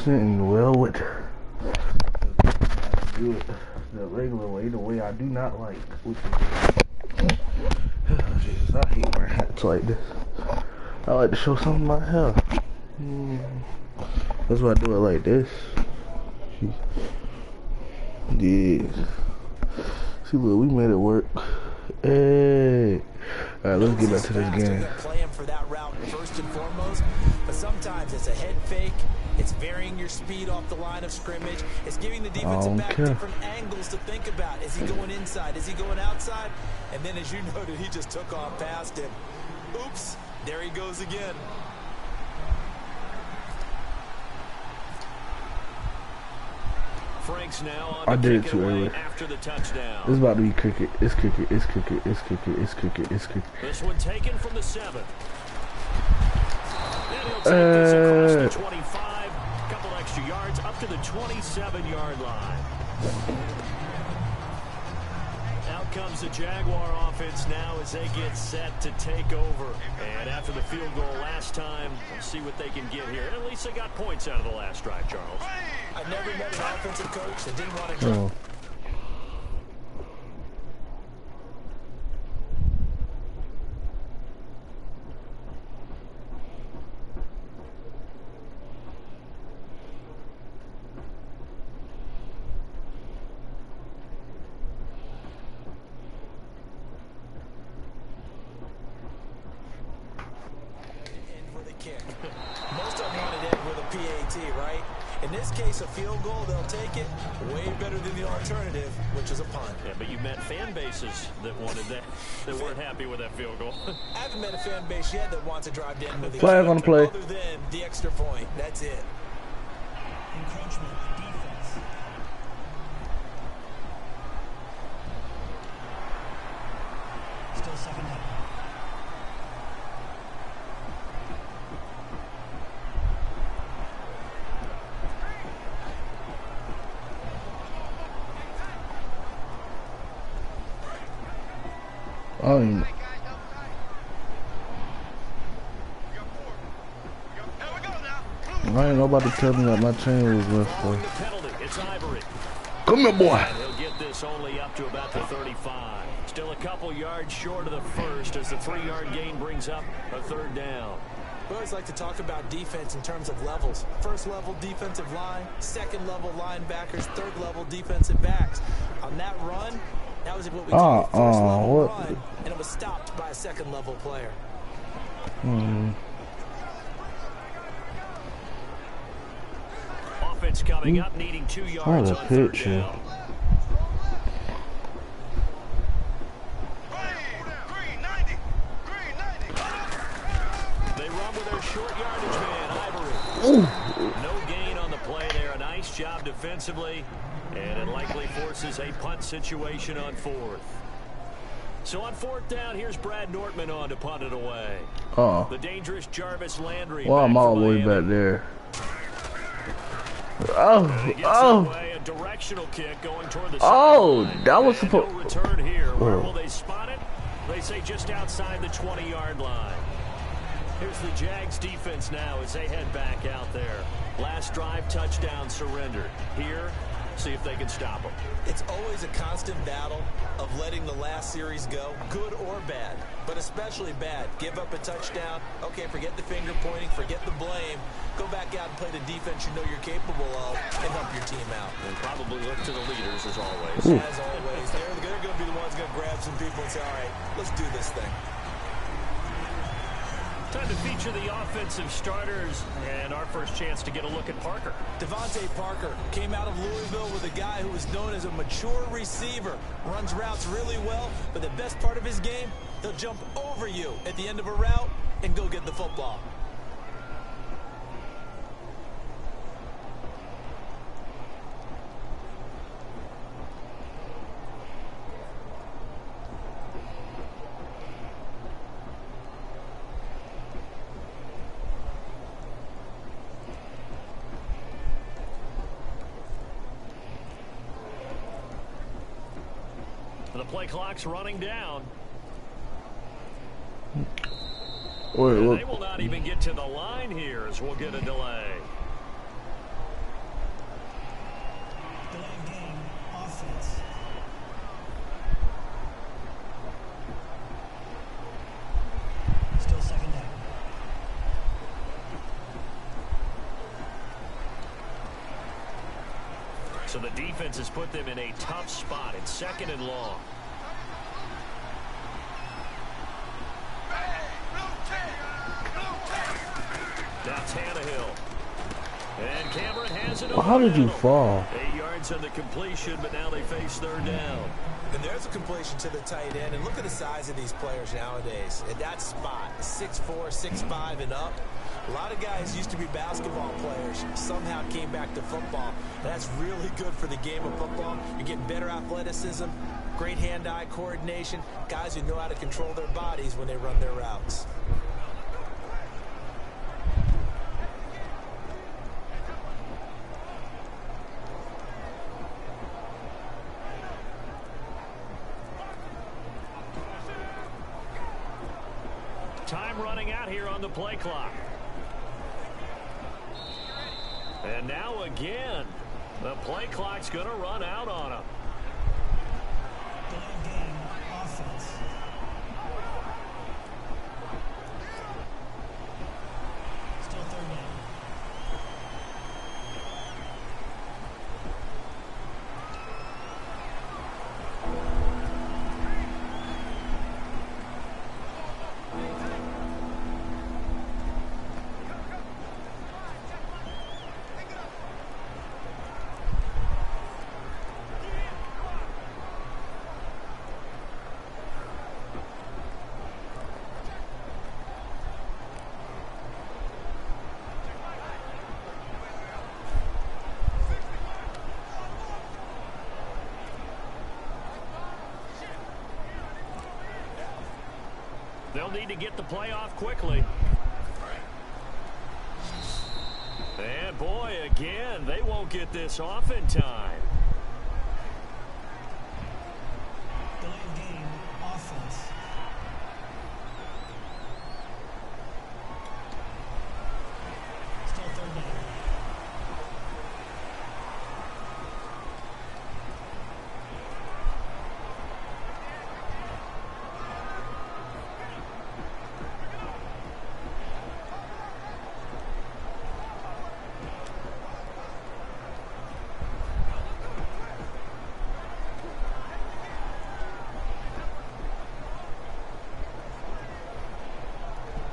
sitting well with do it the regular way, the way I do not like, which is Jesus, I hate wearing hats like this. I like to show some of my hair. That's why I do it like this. Yeah. See, look, we made it work. Hey. Alright, let's get back to this game. Play him for that route first and foremost, but sometimes it's a head fake. It's varying your speed off the line of scrimmage. It's giving the defensive back different angles to think about. Is he going inside? Is he going outside? And then, as you noted, he just took off past him. Oops, there he goes again. Frank's now on I did it too early. After the touchdown. This is about to be cricket. It's cricket. It's cricket. It's cricket. It's cricket. It's cricket. This one taken from the 7. Then he'll take this across the 25. Couple extra yards up to the 27-yard line. Out comes the Jaguar offense now as they get set to take over. And after the field goal last time, we'll see what they can get here. And at least they got points out of the last drive, Charles. I've never met an offensive coach that didn't want to drop. Most of them want it in with a pt, right? In this case, a field goal, they'll take it. Way better than the alternative, which is a punt. Yeah, but you met fan bases that wanted that, that weren't happy with that field goal. I haven't met a fan base yet that wants to drive in with the flag on the play. Other than the extra point. That's it. Encroachment defense. Still second down. I ain't nobody tell me that my chain was left though. Come here, boy. He'll get this only up to about the 35. Still a couple yards short of the first as the 3-yard gain brings up a third down. We always like to talk about defense in terms of levels. First level defensive line, second level linebackers, third level defensive backs. On that run, that was what we call a first level run, and it was stopped by a second level player. Offense coming up, needing 2 yards on third down. They run with their short yardage man, Ivory. No gain on the play there. A nice job defensively. And it likely forces a punt situation on 4th. So on 4th down, here's Brad Nortman on to punt it away. The dangerous Jarvis Landry. Well, I'm all the way back there. A directional kick going toward the that was supposed. No return here. Where will they spot it? They say just outside the 20-yard line. Here's the Jags defense now as they head back out there. Last drive, touchdown, surrendered. Here, see if they can stop them. It's always a constant battle of letting the last series go, good or bad, but especially bad. Give up a touchdown. Okay, forget the finger pointing, forget the blame. Go back out and play the defense you know you're capable of and help your team out. And probably look to the leaders as always. As always. They're going to be the ones going to grab some people and say, all right, let's do this thing. Time to feature the offensive starters, and our first chance to get a look at Parker. Devontae Parker came out of Louisville with a guy who was known as a mature receiver. Runs routes really well, but the best part of his game, he'll jump over you at the end of a route and go get the football. The play clock's running down. Wait, they will not even get to the line here as we'll get a delay. Delay of game, offense. Still second down. So the defense has put them in a tough spot. It's second and long. That's Tannehill. And Cameron has it. Well, how did you fall? 8 yards on the completion, but now they face third down. And there's a completion to the tight end. And look at the size of these players nowadays. At that spot, 6'4", 6'5", and up. A lot of guys used to be basketball players, somehow came back to football. And that's really good for the game of football. You're getting better athleticism, great hand-eye coordination, guys who know how to control their bodies when they run their routes. Time running out here on the play clock. And now again, the play clock's going to run out on him. Delay of game, offense. Still third down. They'll need to get the play off quickly. And boy, again, they won't get this off in time. Delay of game, offense. Still third down.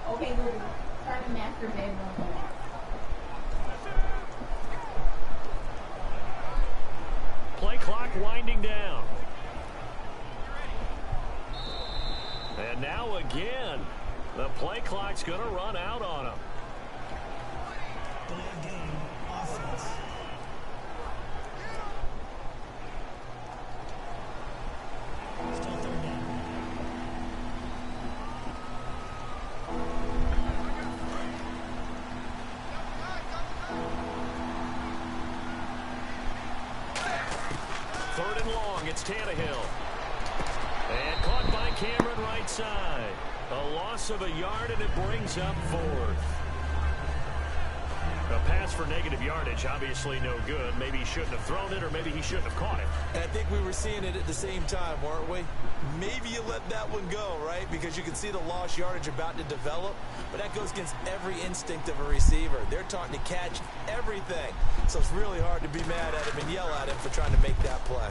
Okay, Lulu, start to masturbate real quick. Play clock winding down. And now again, the play clock's going to run out on him. Delay of game, offense. Still third down. Third and long, it's Tannehill. And caught by Cameron right side. A loss of a yard, and it brings up fourth. A pass for negative yardage, obviously no good. Maybe he shouldn't have thrown it, or maybe he shouldn't have caught it. And I think we were seeing it at the same time, weren't we? Maybe you let that one go, right? Because you can see the lost yardage about to develop. But that goes against every instinct of a receiver. They're taught to catch everything. So it's really hard to be mad at him and yell at him for trying to make that play.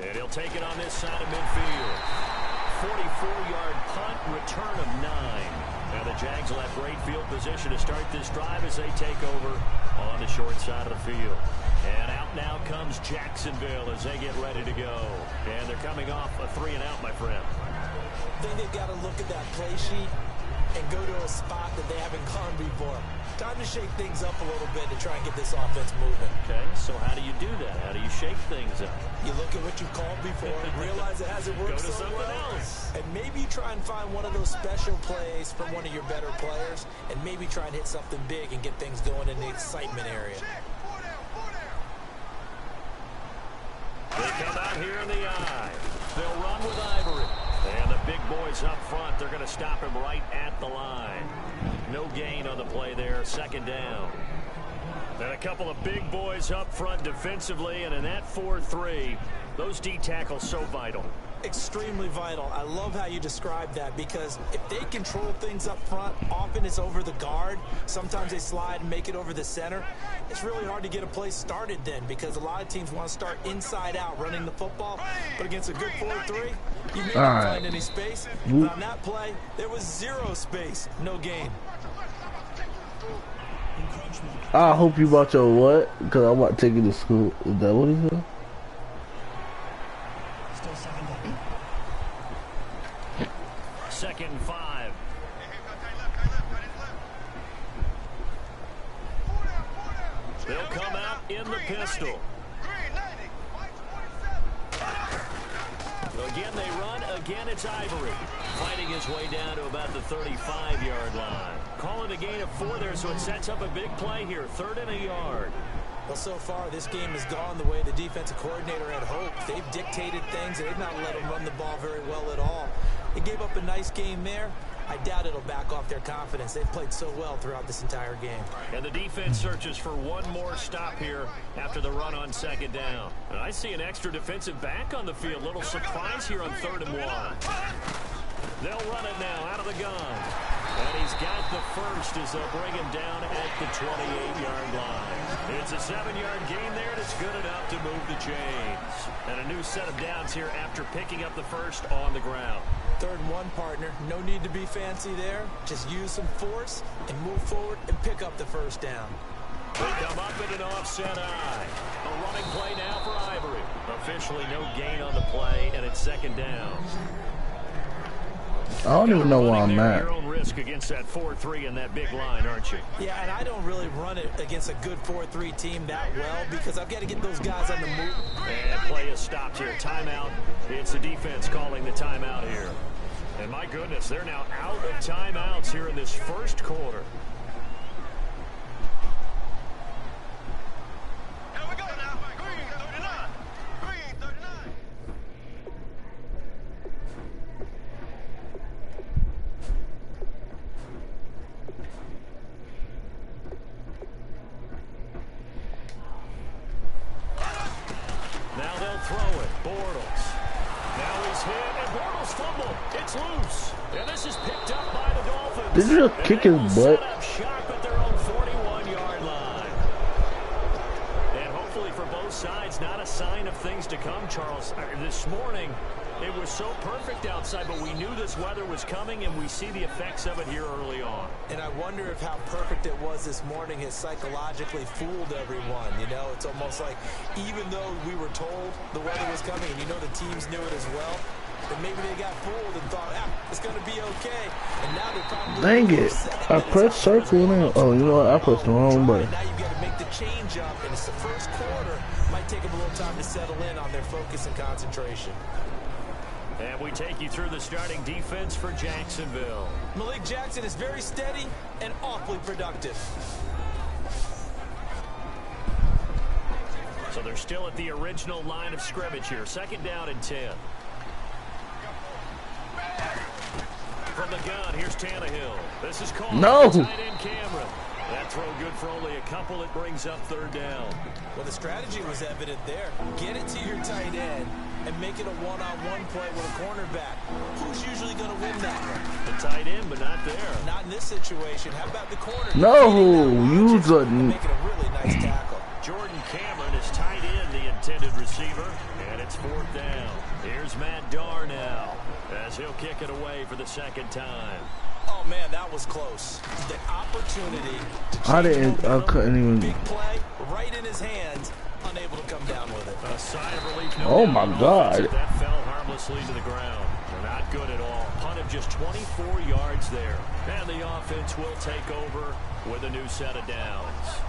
And he'll take it on this side of midfield. 44-yard punt, return of 9. Now the Jags will have great field position to start this drive as they take over on the short side of the field. And out now comes Jacksonville as they get ready to go. And they're coming off a 3-and-out, my friend. I think they've got to look at that play sheet and go to a spot that they haven't gone before. Time to shake things up a little bit to try and get this offense moving. Okay, so how do you do that? How do you shake things up? You look at what you've called before, realize it hasn't worked Go to so something well, else. and maybe try and find one of those special plays from one of your better players, and maybe try and hit something big and get things going in the excitement area. They come out here in the eye. They'll run with Ivory. And the big boys up front, they're going to stop him right at the line. No gain on the play there, second down. And a couple of big boys up front defensively, and in that 4-3, those D tackles so vital. Extremely vital. I love how you describe that, because if they control things up front, often it's over the guard. Sometimes they slide and make it over the center. It's really hard to get a play started then, because a lot of teams want to start inside out running the football. But against a good 4-3, you may not find any space. But on that play, there was zero space. No gain. I hope you bought your what? Because I'm about to take you to school. Is that what he said? Still second down. 2nd and 5. They'll come out in the pistol. Again, they run. Again, it's Ivory. Fighting his way down to about the 35-yard line. Calling a gain of 4 there, so it sets up a big play here. 3rd and a yard. Well, so far, this game has gone the way the defensive coordinator had hoped. They've dictated things, and they've not let them run the ball very well at all. They gave up a nice game there. I doubt it'll back off their confidence. They've played so well throughout this entire game. And the defense searches for one more stop here after the run on 2nd down. And I see an extra defensive back on the field. Little surprise here on 3rd and 1. They'll run it now out of the gun. And he's got the first as they'll bring him down at the 28-yard line. It's a 7-yard gain there, and it's good enough to move the chains. And a new set of downs here after picking up the first on the ground. 3rd and 1, partner. No need to be fancy there. Just use some force and move forward and pick up the first down. They come up in an offset eye. A running play now for Ivory. Officially no gain on the play, and it's 2nd down. I don't even know where I'm at. Your own risk against that 4-3 and that big line, aren't you? Yeah, and I don't really run it against a good 4-3 team that well, because I've got to get those guys on the move. And play is stopped here. Timeout. It's the defense calling the timeout here. And my goodness, they're now out of timeouts here in this first quarter. Here we go now. Green 39. Green 39. Now they'll throw it. Bortles. Now he's hit, and Bortles fumble. It's loose. And this is picked up by the Dolphins. Did you just kick his butt? Set up shop at their own 41-yard line. And hopefully for both sides, not a sign of things to come, Charles. This morning, it was so perfect outside, but we knew this weather was coming, and we see the effects of it here early on. And I wonder if how perfect it was this morning has psychologically fooled everyone. You know, it's almost like even though we were told the weather was coming, and you know the teams knew it as well, that maybe they got fooled and thought, it's going to be okay. And now they're probably... Dang it. I pressed circle now. Oh, you know what? I pressed the wrong button. Now you've got to make the change up, and it's the first quarter. Might take them a little time to settle in on their focus and concentration. And we take you through the starting defense for Jacksonville. Malik Jackson is very steady and awfully productive. So they're still at the original line of scrimmage here. 2nd down and 10. From the gun, here's Tannehill. This is called tight end Cameron. That throw good for only a couple. It brings up 3rd down. Well, the strategy was evident there. Get it to your tight end and make it a one-on-one play with a cornerback. Who's usually going to win that one? The tight end, but not there. Not in this situation. How about the corner? No, use a... Making a really nice tackle. Jordan Cameron is tight end, the intended receiver, and it's 4th down. Here's Matt Darnell as he'll kick it away for the 2nd time. Oh, man, that was close. The opportunity to I couldn't even... Big play right in his hands, unable to come down with it. A sigh of relief. Oh, my God. That fell harmlessly to the ground. They're not good at all. Punt of just 24 yards there. And the offense will take over with a new set of downs.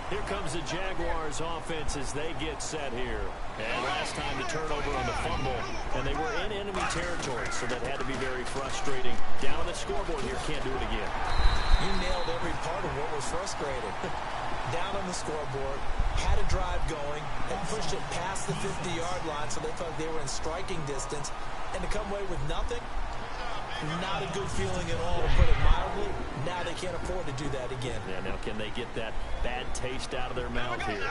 Here comes the Jaguars offense as they get set here. And last time the turnover on the fumble, and they were in enemy territory, so that had to be very frustrating. Down on the scoreboard here, can't do it again. You nailed every part of what was frustrating. Down on the scoreboard, had a drive going, and pushed it past the 50-yard line, so they thought they were in striking distance, and to come away with nothing, not a good feeling at all, to put it mildly. Now they can't afford to do that again. Yeah, now can they get that bad taste out of their mouth here?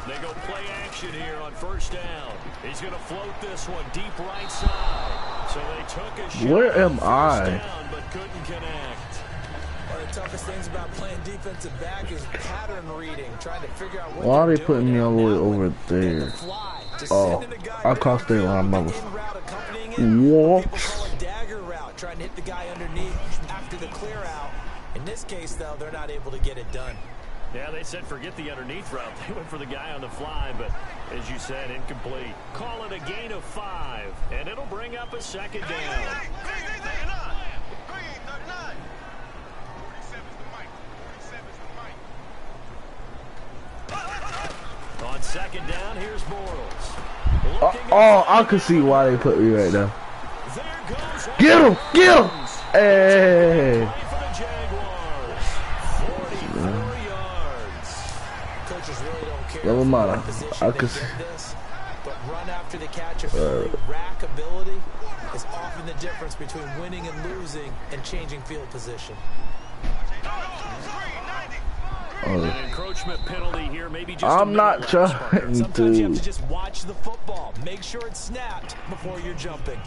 They go play action here on first down. He's going to float this one deep right side. So they took a shot. Where am I? Down, but couldn't connect. One of the toughest things about playing defensive back is pattern reading, trying to figure out what Why are they're they putting doing me all the way now. over there? Oh, I crossed the line, mother. What? What? People call a dagger route, trying to hit the guy underneath after the clear out. In this case, though, they're not able to get it done. Yeah, they said forget the underneath route. They went for the guy on the fly, but as you said, incomplete. Call it a gain of 5, and it'll bring up a second down. On second down, here's Bortles. Oh, I can see why they put me right now. Get him! Get him! Hey! Never mind. I could see. But run after the catch ability, rack ability is often the difference between winning and losing and changing field position. An encroachment penalty here, maybe just I'm not trying Sometimes you have to to. just watch the football. Make sure it's snapped before you're jumping.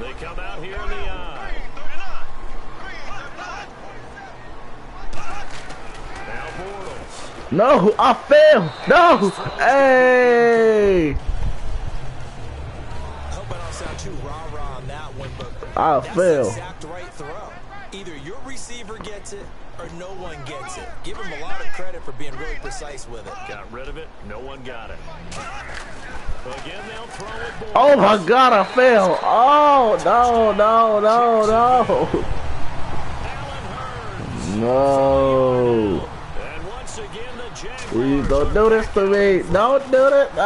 They come out here in the eye. Now Bortles. No, I failed. No. Hey. I hope I don't sound too rah-rah on that one, but I that's failed. the exact right throw. Either your receiver gets it or no one gets it. Give him a lot of credit for being really precise with it. Got rid of it. No one got it. Again, they'll throw it. Bortles. Oh my God, I failed. Oh no, no, no, no. No. And once again, the Jaguars. Please don't do this to me. Don't do it. Oh.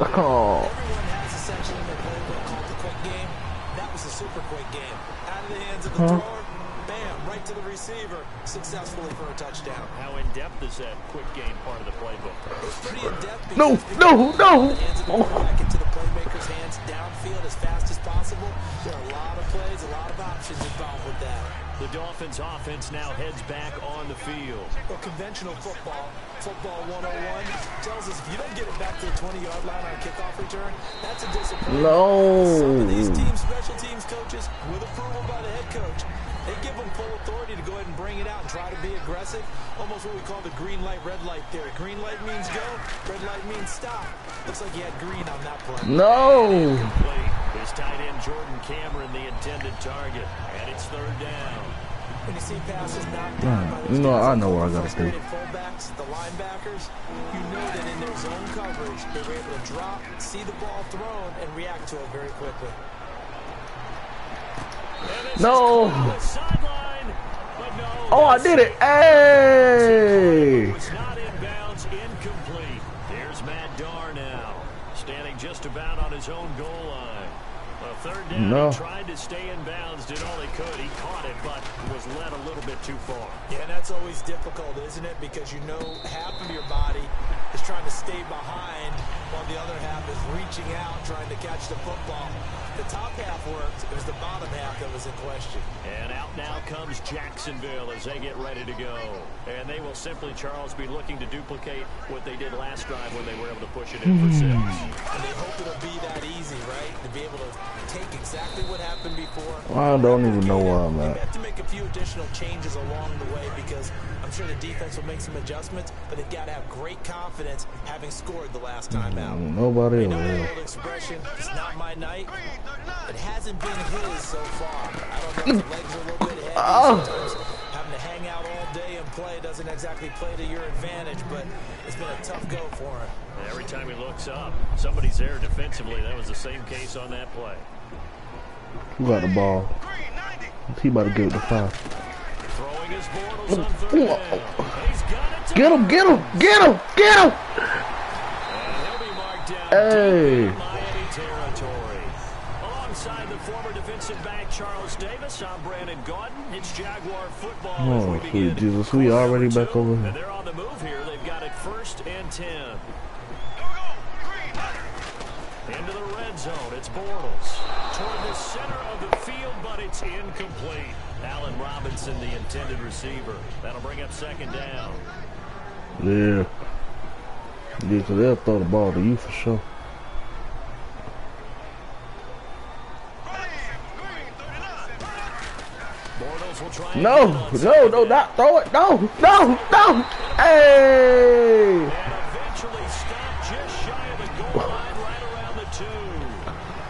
Oh. Everyone has a section in their playbook called the quick game. That was a super quick game. Out of the hands of the thrower, bam, right to the receiver, successfully for a touchdown. How in-depth is that quick game part of the playbook? It's pretty in-depth. No, because no, no. hands of the quarterback into the playmaker's hands downfield as fast as possible. There are a lot of plays, a lot of options involved with that. The Dolphins offense now heads back on the field. Well, conventional football 101, tells us if you don't get it back to the 20-yard line on a kickoff return, that's a disappointment. No. Some of these teams, special teams coaches, with approval by the head coach, they give them full authority to go ahead and bring it out and try to be aggressive. Almost what we call the green light, red light theory. Green light means go, red light means stop. Looks like he had green on that play. No. His tight end Jordan Cameron, the intended target, and it's third down. When you see passes knocked down by You those know, I guys know what I like gotta do. frustrated fullbacks, the linebackers, you know that in their zone coverage, they were able to drop, see the ball thrown, and react to it very quickly. No. Sideline, but no. Oh, I did it. Hey. It's not inbounds, incomplete. There's Matt Darr now, standing just about on his own goal line. Third down, No. he tried to stay in bounds, did all he could. He caught it, but was led a little bit too far. Yeah, and that's always difficult, isn't it? Because you know half of your body is trying to stay behind while the other half is reaching out, trying to catch the football. The top half worked. It was the bottom half that was in question. And out now comes Jacksonville as they get ready to go. And they will simply, Charles, be looking to duplicate what they did last drive when they were able to push it in for 6. And they hope it'll be that easy, right? To be able to take exactly what happened before. I don't even know where I'm They at. have to make a few additional changes along the way because I'm sure the defense will make some adjustments, but they've got to have great confidence having scored the last time out. Nobody You know will. the old expression, it's not my night. It hasn't been his so far. I don't know if the legs are a little bit heavy. Sometimes having to hang out all day and play doesn't exactly play to your advantage, but it's been a tough go for him. Every time he looks up, somebody's there defensively. That was the same case on that play. Who got the ball? He about to give it to 5. Throwing his Bortles on third down. He's got it. Get him! Get him! Get him! Get him! And he'll be marked down Hey. deep in Miami territory. Alongside the former defensive defensive back Charles Davis. I'm Brandon Gordon. It's Jaguar football as Oh, we sweet begin. Jesus, we already back over And here. they're on the move here. They've got it 1st and 10. Into the red zone. It's Bortles. Toward the center of the field, but it's incomplete. Allen Robinson, the intended receiver. That'll bring up 2nd down. Yeah. Yeah, because they'll throw the ball to you for sure. Bortles will try. No, not throw it. No. Hey. And eventually stopped just shy of the goal line right around the 2.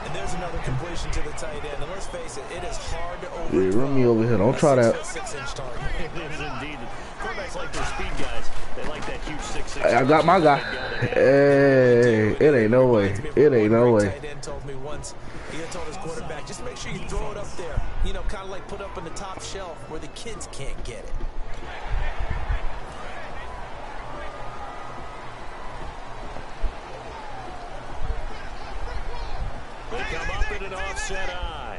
And there's another completion to the tight end. And let's face it, it is hard to Yeah, overthrow. run me over here. Don't try that. 6'6" target. It is indeed. Quarterbacks like their speed guys. They like that huge 6'6". I got my guy. Hey, it ain't no way. It ain't no way. Tight end told me once. He had told his quarterback, just make sure you throw it up there. You know, kind of like put up on the top shelf where the kids can't get it. They come up in an offset eye.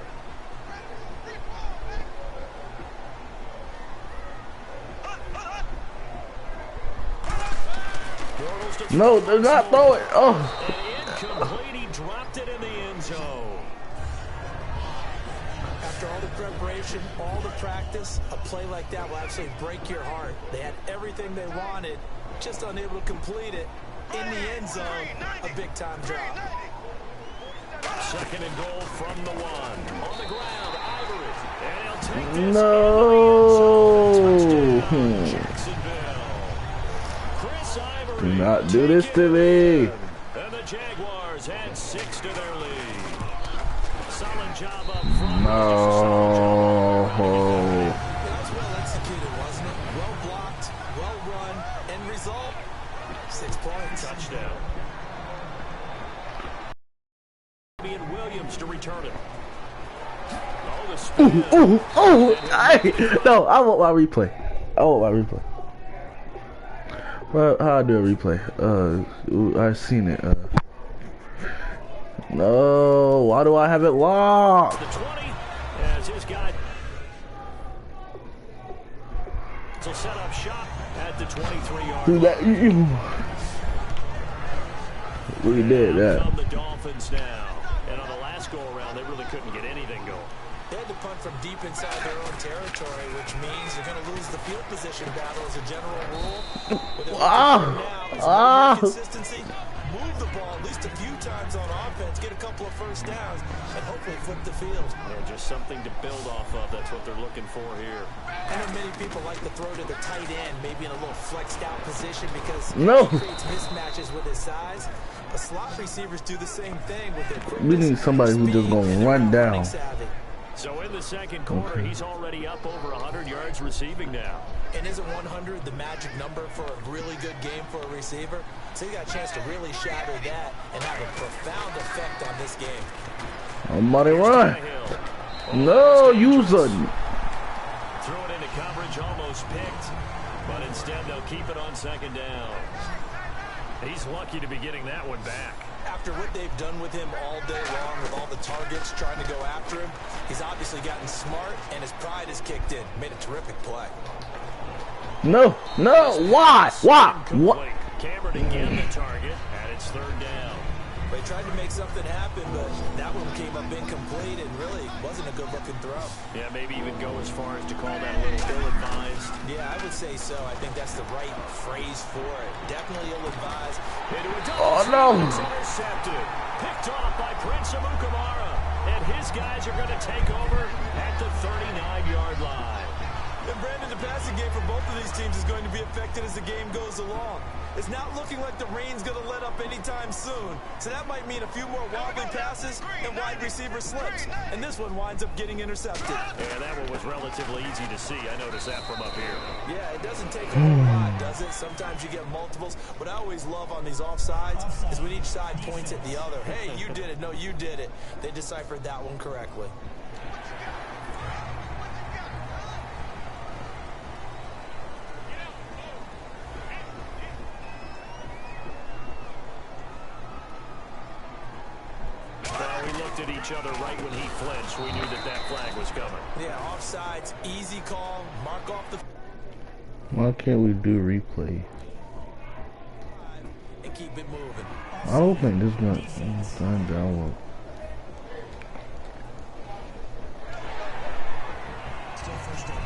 No, do not throw it. Oh. And incomplete. He dropped it in the end zone. After all the preparation, all the practice, a play like that will actually break your heart. They had everything they wanted, just unable to complete it. In the end zone, a big-time drop. 2nd and goal from the 1. On the ground, Ivory. And he'll take this. No. Touchdown, Jacksonville. Chris Ivory. Do not do this to me. And the Jaguars add 6 to their lead. Solid job up front. No. That was well executed, wasn't it? Well blocked, well run, end result, 6 points. Touchdown. And Williams to return it. Oh, the spin. No, I want my replay. Well, how I do a replay? I've seen it. No, why do I have it locked? The 20 as his guy. So set up shop at the 23-yard line. We did that. Come the Dolphins now. And on the last go-around, they really couldn't get anything going. They had to punt from deep inside their own territory, which means you're going to lose the field position battle as a general rule. What they're looking for now is more consistency. Move the ball at least a few times on offense, get a couple of first downs, and hopefully flip the field. Yeah, just something to build off of. That's what they're looking for here. I know many people like to throw to the tight end, maybe in a little flexed out position because he creates mismatches with his size. But slot receivers do the same thing with their quickness. We need somebody who's just gonna run down. So in the second quarter, he's already up over 100 yards receiving now. And isn't 100 the magic number for a really good game for a receiver? So you got a chance to really shatter that and have a profound effect on this game. Somebody run. No, use it. Threw it into coverage, almost picked. But instead, they'll keep it on 2nd down. He's lucky to be getting that one back. After what they've done with him all day long, with all the targets trying to go after him, he's obviously gotten smart, and his pride has kicked in. Made a terrific play. No, why? What? Cameron again the target, and it's 3rd down. They tried to make something happen, but that one came up incomplete and really wasn't a good-looking throw. Yeah, maybe even go as far as to call that a little ill-advised. Yeah, I would say so. I think that's the right phrase for it. Definitely ill-advised. Oh, no. It's intercepted. Picked off by Prince Amukamara. And his guys are going to take over at the 39-yard line. And Brandon, the passing game for both of these teams is going to be affected as the game goes along. It's not looking like the rain's going to let up anytime soon. So that might mean a few more wobbly passes and wide receiver slips. And this one winds up getting intercepted. Yeah, that one was relatively easy to see. I noticed that from up here. Yeah, it doesn't take a whole lot, does it? Sometimes you get multiples. What I always love on these offsides is when each side points at the other. Hey, you did it. No, you did it. They deciphered that one correctly. looked at each other right when he flinched. We knew that that flag was coming. Yeah, offsides, easy call, mark off the... Why can't we do replay? And keep it moving. I don't think this is gonna download. Still first down.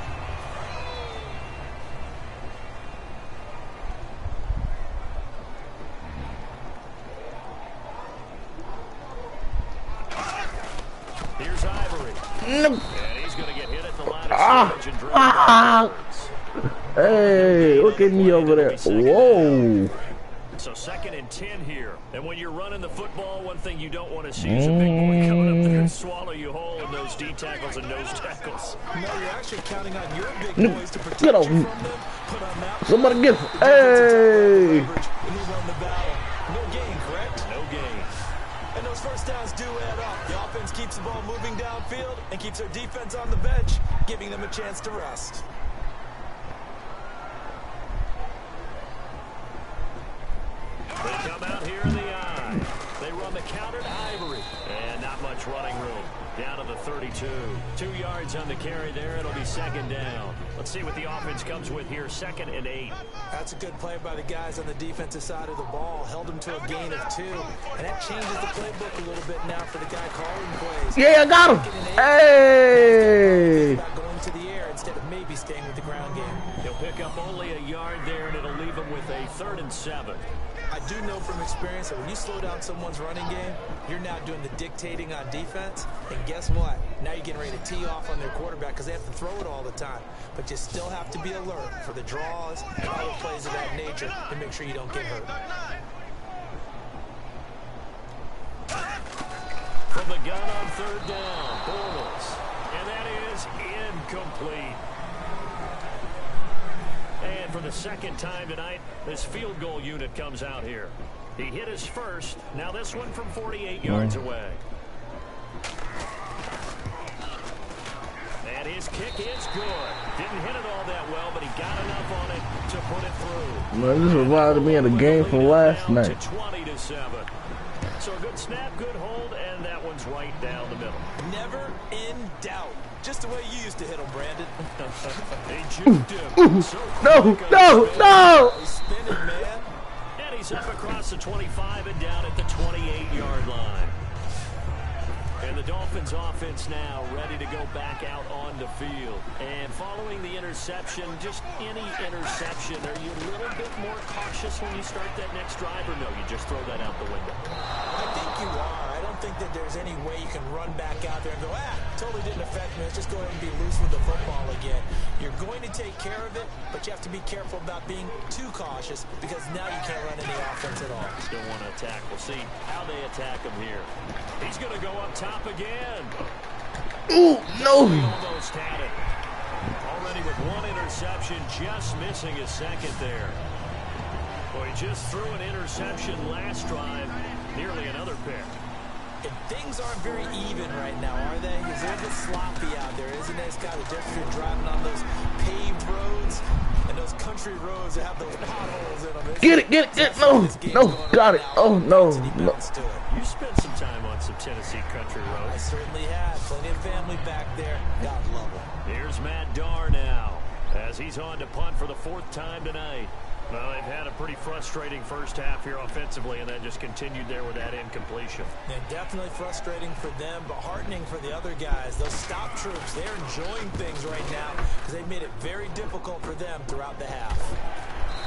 Here's Ivory. Nope. And he's going to get hit at the line of scrimmage and drop backwards. Hey, look at me over there. Whoa. So 2nd and 10 here. And when you're running the football, one thing you don't want to see is a big boy coming up there and swallow you whole in those D tackles and nose tackles. No, you're actually counting on your big boys to protect Get you off from me. them. Put on that. Somebody get him. Hey. When you run the battle. No gain, correct? No gain. And those first downs do add up. The offense keeps the ball moving downfield and keeps our defense on the bench, giving them a chance to rest. They come out here in the eye. They run the counter to Ivory. And not much running room. Down to the 32. 2 yards on the carry there. It'll be 2nd down. Let's see what the offense comes with here. 2nd and 8. That's a good play by the guys on the defensive side of the ball. Held them to a gain of 2. And that changes the playbook a little bit now for the guy calling plays. Yeah, I got him. Hey. About going to the air instead of maybe staying with the ground game. He'll pick up only a yard there, and it'll leave him with a 3rd and 7. I do know from experience that when you slow down someone's running game, you're now doing the dictating on defense. And guess what? Now you're getting ready to tee off on their quarterback because they have to throw it all the time. But you still have to be alert for the draws and other plays of that nature to make sure you don't get hurt. From the gun on 3rd down, Bortles. And that is incomplete. And for the 2nd time tonight, this field goal unit comes out here. He hit his first. Now this one from 48 yards away. And his kick is good. Didn't hit it all that well, but he got enough on it to put it through. Man, this reminded me of the game from last night. To 20-7. So a good snap, good hold, and that one's right down the middle. Never in doubt. Just the way you used to hit him, Brandon. They juked him. So No, quick no, no. He's spinning, man. And he's up across the 25 and down at the 28-yard line. And the Dolphins offense now ready to go back out on the field. And following the interception, just any interception, are you a little bit more cautious when you start that next drive, or no, you just throw that out the window? I think you are. I don't think that there's any way you can run back out there and go, totally didn't affect me. Let's just go ahead and be loose with the football again. You're going to take care of it, but you have to be careful about being too cautious because now you can't run any offense at all. Still want to attack. We'll see how they attack him here. He's going to go up top again. Ooh, no. Almost had it. Already with one interception, just missing his 2nd there. Well, he just threw an interception last drive, nearly another pick. And things aren't very even right now, are they? It's a little bit sloppy out there, isn't it? It's got a difference between driving on those paved roads and those country roads that have those potholes in them. Get it. No, got it. Oh, no. You spent some time on some Tennessee country I roads. certainly have. Plenty of family back there. God love them. Here's Matt Darr now, as he's on to punt for the 4th time tonight. Well, they've had a pretty frustrating first half here offensively, and that just continued there with that incompletion. Yeah, definitely frustrating for them, but heartening for the other guys. Those stop troops, they're enjoying things right now because they've made it very difficult for them throughout the half.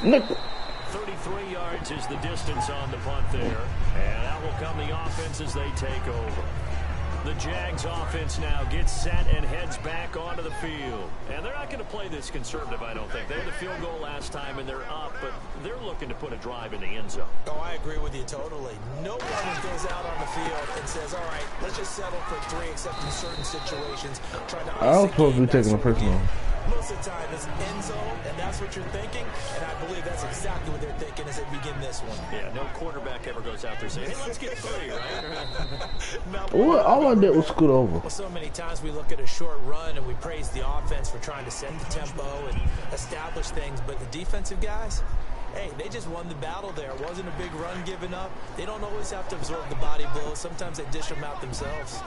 33 yards is the distance on the punt there, and that will come the offense as they take over. The Jags offense now gets set and heads back onto the field. And they're not going to play this conservative, I don't think. They had a field goal last time, and they're up, but they're looking to put a drive in the end zone. Oh, I agree with you totally. No one goes out on the field and says, all right, let's just settle for 3, except in certain situations. Trying to I was supposed to be taking the first one. Most of the time it's end zone, and that's what you're thinking. And I believe that's exactly what they're thinking as they begin this one. Yeah, no quarterback ever goes out there saying, hey, let's get 3, right? All I did was scoot over. Well, so many times we look at a short run and we praise the offense for trying to set the tempo and establish things, but the defensive guys, Hey, they just won the battle there. It wasn't a big run given up. They don't always have to absorb the body blows. Sometimes they dish them out themselves.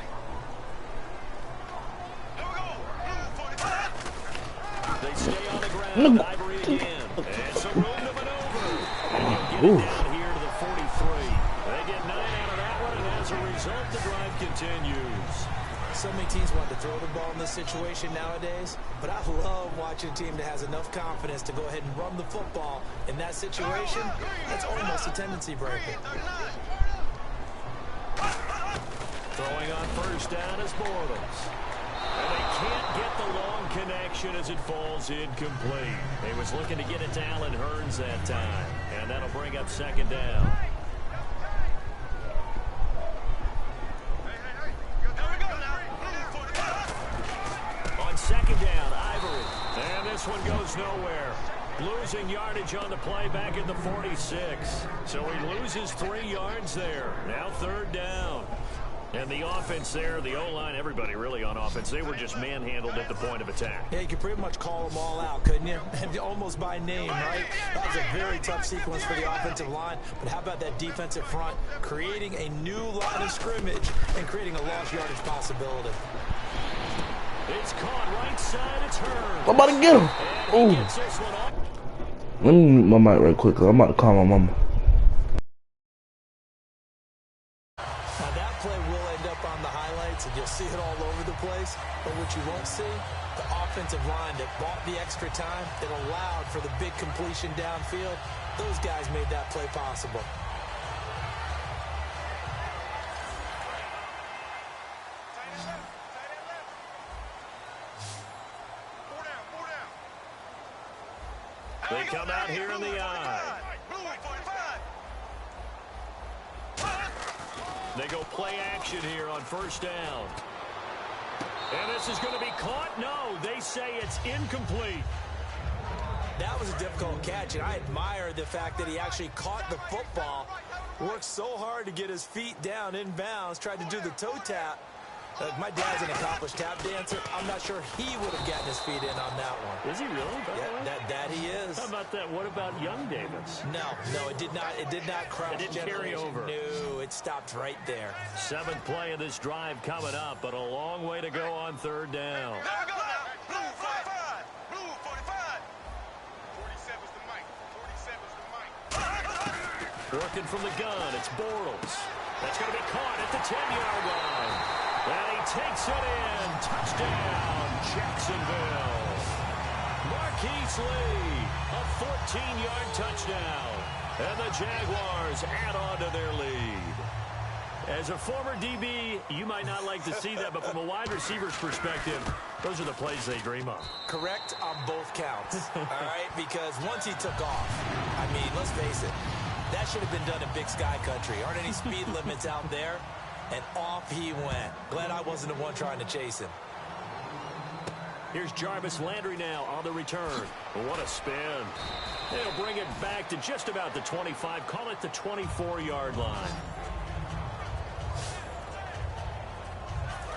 They stay on the ground. Ivory again. And some room to maneuver. And he'll get it down here to the 43. They get 9 out of that one, and as a result, the drive continues. So many teams want to throw the ball in this situation nowadays, but I love watching a team that has enough confidence to go ahead and run the football in that situation. That's almost a tendency breaker. Throwing on first down is Bortles. And they can't get the long connection as it falls incomplete. He was looking to get it to Allen Hurns that time, and that'll bring up second down. On second down, Ivory. And this one goes nowhere. Losing yardage on the play back at the 46. So he loses 3 yards there. Now third down. And the offense there, the O-line, everybody really on offense, they were just manhandled at the point of attack. Yeah, you could pretty much call them all out, couldn't you? Almost by name, right? That was a very tough sequence for the offensive line. But how about that defensive front creating a new line of scrimmage and creating a lost yardage possibility? It's caught right side, it's Hurns. I'm about to get him. And he gets this one off. Let me mute my mic right quick, because I'm about to call my mama. Now that play will end up on the highlights, and you'll see it all over the place. But what you won't see, the offensive line that bought the extra time, that allowed for the big completion downfield, those guys made that play possible. They come out here in the eye. They go play action here on first down. And this is going to be caught? No, they say it's incomplete. That was a difficult catch, and I admire the fact that he actually caught the football, worked so hard to get his feet down inbounds, tried to do the toe tap. My dad's an accomplished tap dancer. I'm not sure he would have gotten his feet in on that one. Is he really? Yeah, that he is. How about that? What about young Davis? No, it did not. It did not cross. It didn't carry over. No, it stopped right there. 7th play of this drive coming up, but a long way to go on third down. Blue 45. Blue 45. 47's the mic. 47's the mic. Working from the gun, it's Bortles. That's going to be caught at the 10-yard line. And he takes it in. Touchdown, Jacksonville. Marquise Lee, a 14-yard touchdown. And the Jaguars add on to their lead. As a former DB, you might not like to see that, but from a wide receiver's perspective, those are the plays they dream of. Correct on both counts, all right? Because once he took off, I mean, let's face it, that should have been done in Big Sky Country. Aren't any speed limits out there? And off he went. Glad I wasn't the one trying to chase him. Here's Jarvis Landry now on the return. What a spin. They'll bring it back to just about the 25. Call it the 24-yard line.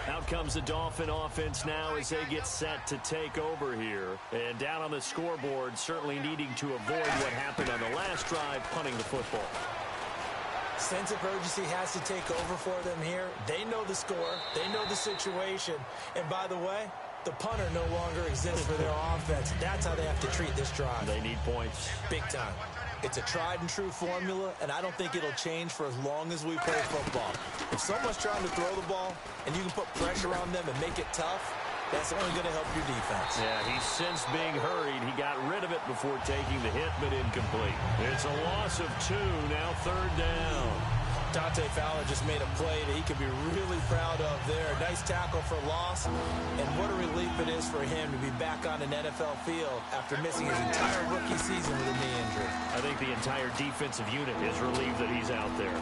Out comes the Dolphin offense now as they get set to take over here. And down on the scoreboard, certainly needing to avoid what happened on the last drive, punting the football. Sense of urgency has to take over for them here. They know the score. They know the situation. And by the way, the punter no longer exists for their offense. That's how they have to treat this drive. They need points. Big time. It's a tried and true formula, and I don't think it'll change for as long as we play football. If someone's trying to throw the ball and you can put pressure on them and make it tough, that's only going to help your defense. Yeah, he's since being hurried. He got rid of it before taking the hit, but incomplete. It's a loss of 2, now third down. Dante Fowler just made a play that he could be really proud of there. Nice tackle for loss, and what a relief it is for him to be back on an NFL field after missing his entire rookie season with a knee injury. I think the entire defensive unit is relieved that he's out there.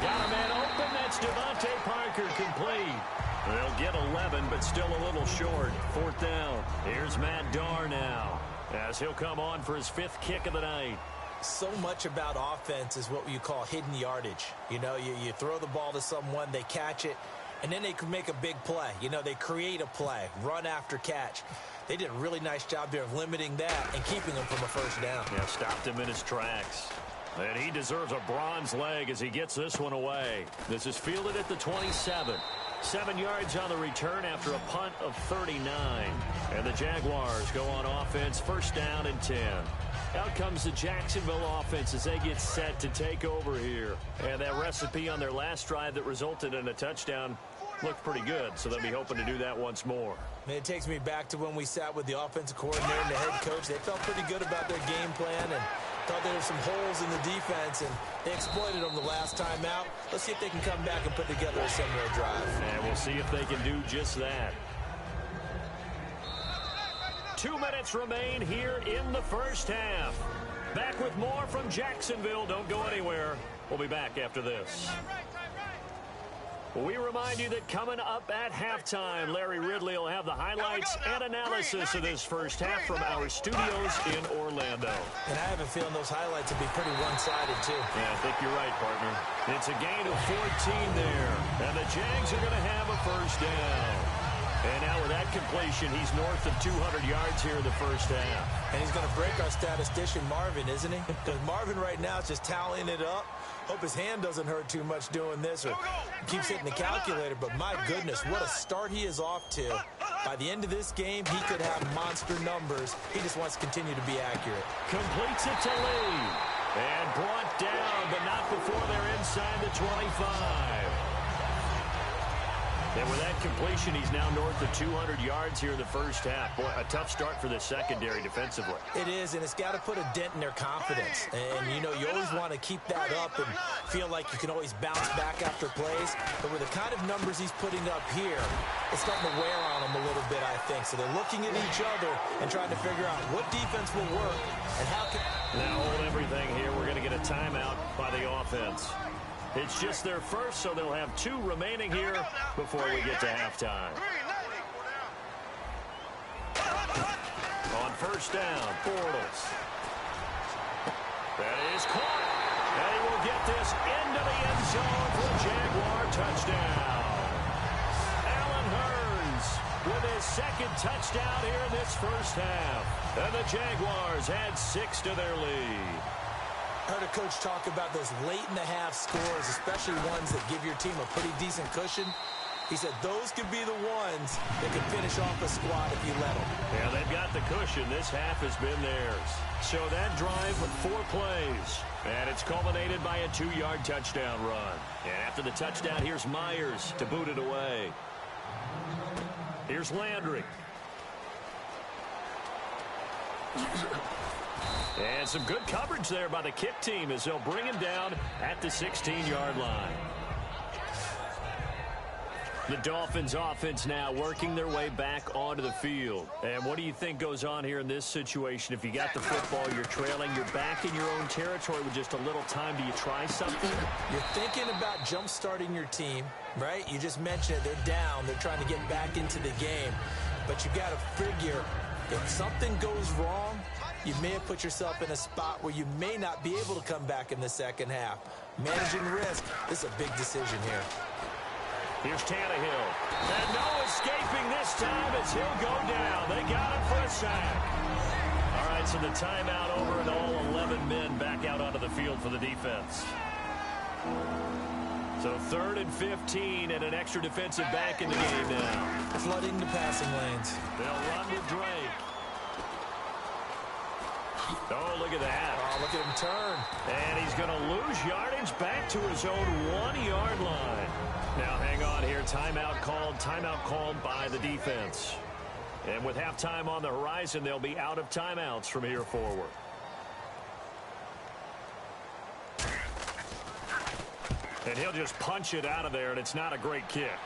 Got a man open. That's Devontae Parker complete. They'll get 11, but still a little short. 4th down. Here's Matt Darr now, as he'll come on for his 5th kick of the night. So much about offense is what you call hidden yardage. You know, you throw the ball to someone, they catch it, and then they can make a big play. You know, they create a play, run after catch. They did a really nice job there of limiting that and keeping him from a first down. Yeah, stopped him in his tracks. And he deserves a bronze leg as he gets this one away. This is fielded at the 27. 7 yards on the return after a punt of 39. And the Jaguars go on offense, first down and 10. Out comes the Jacksonville offense as they get set to take over here. And that recipe on their last drive that resulted in a touchdown looked pretty good, so they'll be hoping to do that once more. Man, it takes me back to when we sat with the offensive coordinator and the head coach. They felt pretty good about their game plan and thought there were some holes in the defense, and they exploited them the last time out. Let's see if they can come back and put together a similar drive. And we'll see if they can do just that. 2 minutes remain here in the first half. Back with more from Jacksonville. Don't go anywhere. We'll be back after this. We remind you that coming up at halftime, Larry Ridley will have the highlights and analysis of this first half from our studios in Orlando. And I have a feeling those highlights will be pretty one-sided, too. Yeah, I think you're right, partner. It's a gain of 14 there, and the Jags are going to have a first down. And now with that completion, he's north of 200 yards here in the first half. And he's going to break our statistician Marvin, isn't he? Because Marvin right now is just tallying it up. Hope his hand doesn't hurt too much doing this or keeps hitting the calculator. But my goodness, what a start he is off to. By the end of this game, he could have monster numbers. He just wants to continue to be accurate. Completes it to Lee. And brought down, but not before they're inside the 25. And with that completion, he's now north of 200 yards here in the first half. Boy, a tough start for the secondary defensively. It is, and it's got to put a dent in their confidence. And, you know, you always want to keep that up and feel like you can always bounce back after plays. But with the kind of numbers he's putting up here, it's starting to wear on them a little bit, I think. So they're looking at each other and trying to figure out what defense will work and how can... Now hold everything here. We're going to get a timeout by the offense. It's just their first, so they'll have 2 remaining here before we get to halftime. On first down, Bortles. That is caught. And he will get this into the end zone for a Jaguar touchdown. Allen Hurns with his second touchdown here in this first half. And the Jaguars add 6 to their lead. I heard a coach talk about those late-in-the-half scores, especially ones that give your team a pretty decent cushion. He said those could be the ones that could finish off a squad if you let them. Yeah, they've got the cushion. This half has been theirs. So that drive with 4 plays. And it's culminated by a 2-yard touchdown run. And after the touchdown, here's Myers to boot it away. Here's Landry. And some good coverage there by the kick team as they'll bring him down at the 16-yard line. The Dolphins offense now working their way back onto the field. And what do you think goes on here in this situation? If you got the football, you're trailing, you're back in your own territory with just a little time. Do you try something? You're thinking about jump-starting your team, right? You just mentioned it. They're down. They're trying to get back into the game. But you got to figure if something goes wrong, you may have put yourself in a spot where you may not be able to come back in the second half. Managing risk, this is a big decision here. Here's Tannehill. And no escaping this time as he'll go down. They got him for a sack. All right, so the timeout over and all 11 men back out onto the field for the defense. So 3rd and 15 and an extra defensive back in the game now. Flooding the passing lanes. They'll run with Drake. Oh, look at that. Oh, look at him turn. And he's going to lose yardage back to his own 1-yard line. Now, hang on here. Timeout called by the defense. And with halftime on the horizon, they'll be out of timeouts from here forward. And he'll just punch it out of there, and it's not a great kick.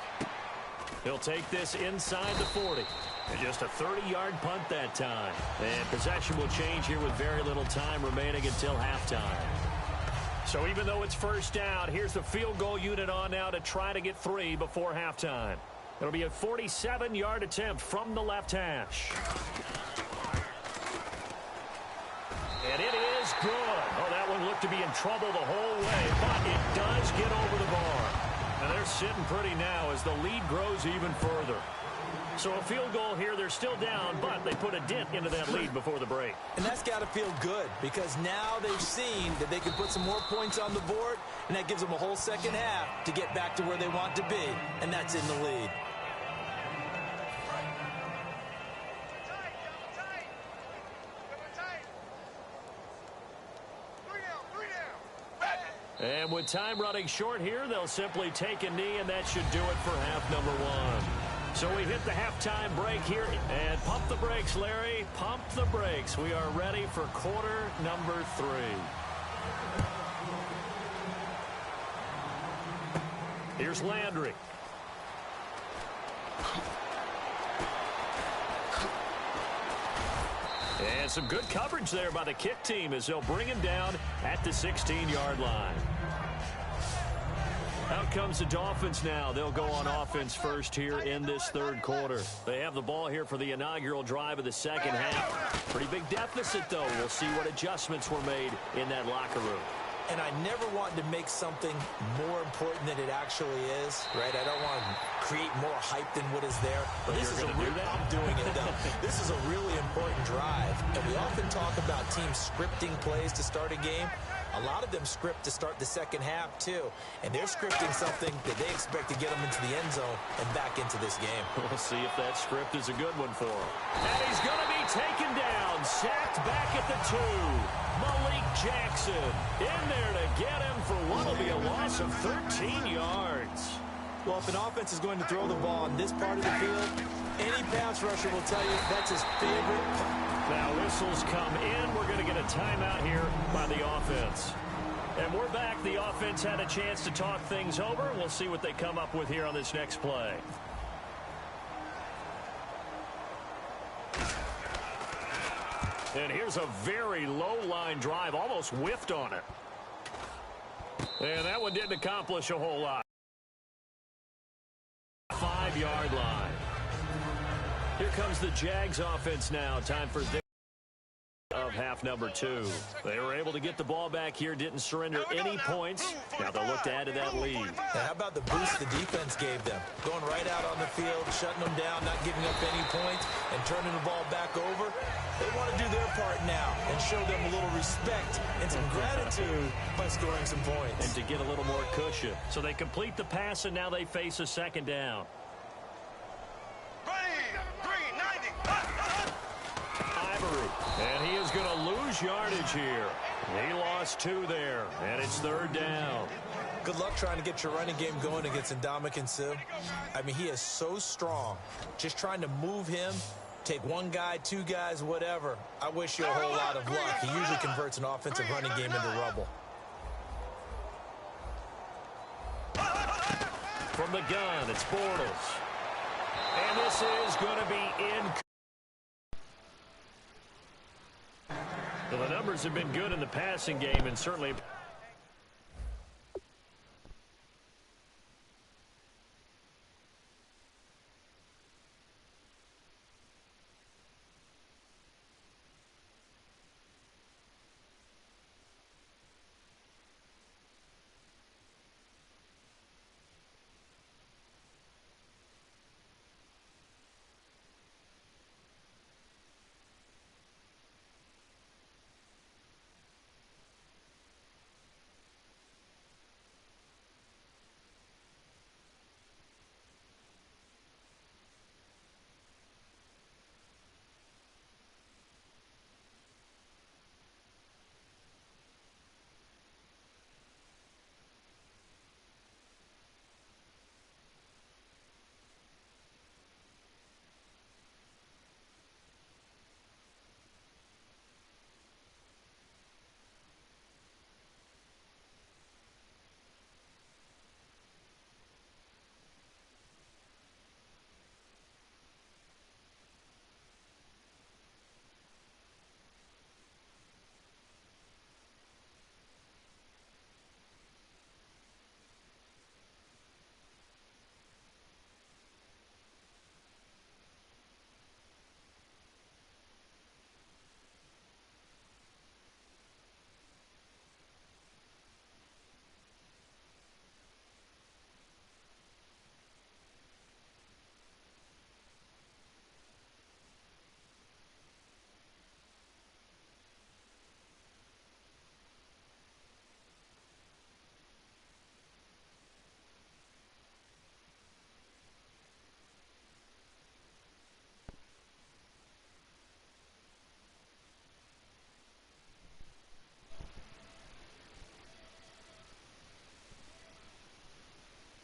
He'll take this inside the 40. And just a 30-yard punt that time. And possession will change here with very little time remaining until halftime. So even though it's first down, here's the field goal unit on now to try to get 3 before halftime. It'll be a 47-yard attempt from the left hash. And it is good. Oh, that one looked to be in trouble the whole way, but it does get over the bar. And they're sitting pretty now as the lead grows even further. So a field goal here. They're still down, but they put a dent into that lead before the break. And that's got to feel good because now they've seen that they can put some more points on the board, and that gives them a whole second half to get back to where they want to be, and that's in the lead. And with time running short here, they'll simply take a knee, and that should do it for half number one. So we hit the halftime break here. And pump the brakes, Larry. Pump the brakes. We are ready for quarter number 3. Here's Landry. And some good coverage there by the kick team as they'll bring him down at the 16-yard line. Out comes the Dolphins now. They'll go on offense first here in this third quarter. They have the ball here for the inaugural drive of the second half. Pretty big deficit, though. We'll see what adjustments were made in that locker room. And I never want to make something more important than it actually is, right? I don't want to create more hype than what is there. But this is I'm doing it, though. This is a really important drive. And we often talk about teams scripting plays to start a game. A lot of them script to start the second half, too. And they're scripting something that they expect to get them into the end zone and back into this game. We'll see if that script is a good one for him. And he's going to be taken down, sacked back at the 2. Malik Jackson in there to get him for what will be a loss of 13 yards. Well, if an offense is going to throw the ball on this part of the field, any pass rusher will tell you that's his favorite part. Now whistles come in. We're going to get a timeout here by the offense. And we're back. The offense had a chance to talk things over. We'll see what they come up with here on this next play. And here's a very low-line drive, almost whiffed on it. And that one didn't accomplish a whole lot. 5-yard line. Here comes the Jags offense now. Time for their of half number 2. They were able to get the ball back here, didn't surrender any points. Now they'll look to add to that lead. Now, how about the boost the defense gave them? Going right out on the field, shutting them down, not giving up any points, and turning the ball back over. They want to do their part now and show them a little respect and some gratitude by scoring some points. And to get a little more cushion. So they complete the pass, and now they face a second down. And he is going to lose yardage here. He lost 2 there, and it's third down. Good luck trying to get your running game going against Ndamukong Suh. I mean, he is so strong. Just trying to move him, take one guy, 2 guys, whatever. I wish you a whole lot of luck. He usually converts an offensive running game into rubble. From the gun, it's Bortles. And this is going to be in. Well, the numbers have been good in the passing game, and certainly